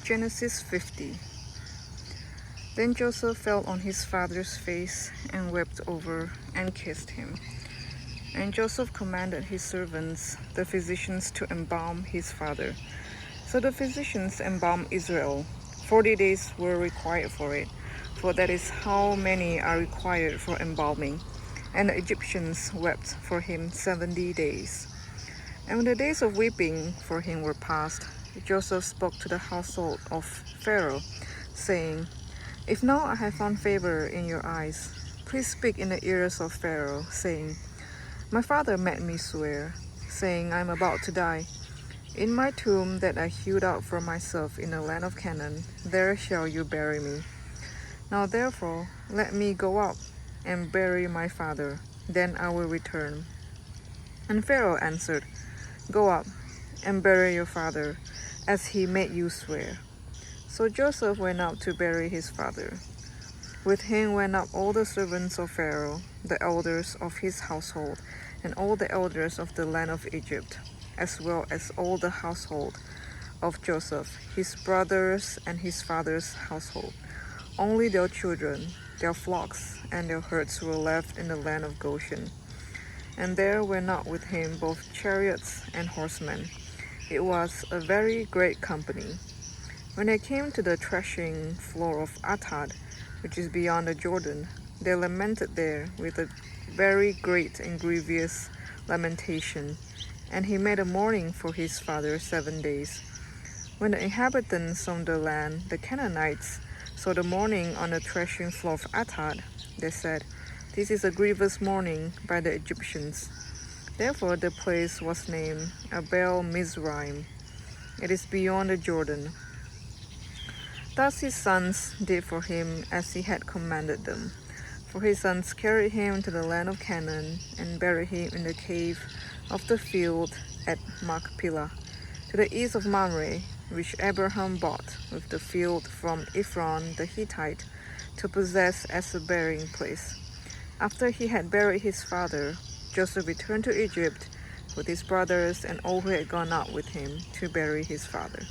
Genesis 50. Then Joseph fell on his father's face and wept over and kissed him. And Joseph commanded his servants, the physicians, to embalm his father. So the physicians embalmed Israel. 40 days were required for it, for that is how many are required for embalming. And the Egyptians wept for him 70 days. And when the days of weeping for him were past, Joseph spoke to the household of Pharaoh, saying, If now I have found favor in your eyes, please speak in the ears of Pharaoh, saying, My father made me swear, saying, I am about to die. In my tomb that I hewed out for myself in the land of Canaan, there shall you bury me. Now therefore let me go up and bury my father, then I will return. And Pharaoh answered, Go up and bury your father, as he made you swear. So Joseph went up to bury his father. With him went up all the servants of Pharaoh, the elders of his household, and all the elders of the land of Egypt, as well as all the household of Joseph, his brothers and his father's household. Only their children, their flocks, and their herds were left in the land of Goshen. And there were not with him both chariots and horsemen. It was a very great company. When they came to the threshing floor of Atad, which is beyond the Jordan, they lamented there with a very great and grievous lamentation. And he made a mourning for his father 7 days. When the inhabitants of the land, the Canaanites, saw the mourning on the threshing floor of Atad, they said, This is a grievous mourning by the Egyptians. Therefore the place was named Abel Mizraim. It is beyond the Jordan. Thus his sons did for him as he had commanded them. For his sons carried him to the land of Canaan and buried him in the cave of the field at Machpelah, to the east of Mamre, which Abraham bought with the field from Ephron the Hittite to possess as a burying place. After he had buried his father, Joseph returned to Egypt with his brothers and all who had gone out with him to bury his father.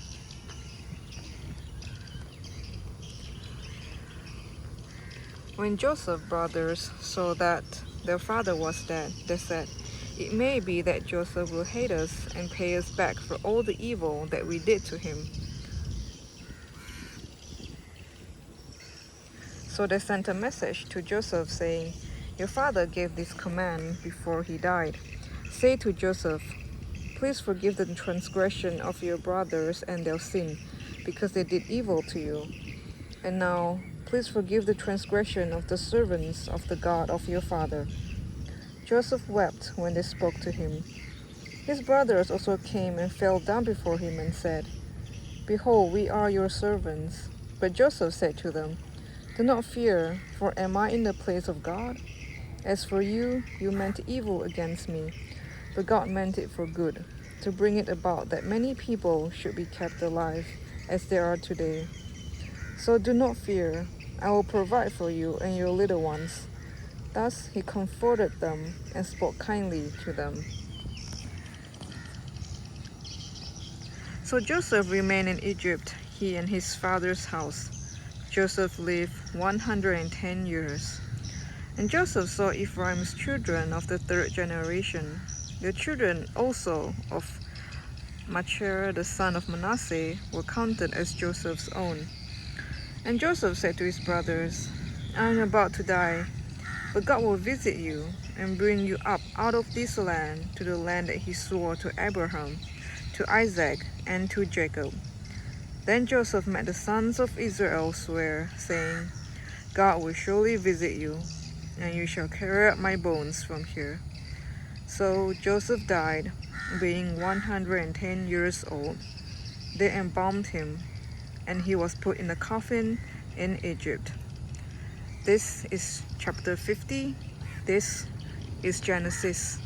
When Joseph's brothers saw that their father was dead, they said, It may be that Joseph will hate us and pay us back for all the evil that we did to him. So they sent a message to Joseph saying, Your father gave this command before he died. Say to Joseph, Please forgive the transgression of your brothers and their sin, because they did evil to you. And now, please forgive the transgression of the servants of the God of your father. Joseph wept when they spoke to him. His brothers also came and fell down before him and said, Behold, we are your servants. But Joseph said to them, Do not fear, for am I in the place of God? As for you, you meant evil against me, but God meant it for good, to bring it about that many people should be kept alive, as there are today. So do not fear, I will provide for you and your little ones. Thus he comforted them and spoke kindly to them. So Joseph remained in Egypt, he and his father's house. Joseph lived 110 years. And Joseph saw Ephraim's children of the third generation. The children also of Machir, the son of Manasseh, were counted as Joseph's own. And Joseph said to his brothers, I am about to die, but God will visit you and bring you up out of this land to the land that he swore to Abraham, to Isaac, and to Jacob. Then Joseph made the sons of Israel swear, saying, God will surely visit you, and you shall carry up my bones from here. So Joseph died, being 110 years old. They embalmed him, and he was put in a coffin in Egypt. This is chapter 50. This is Genesis.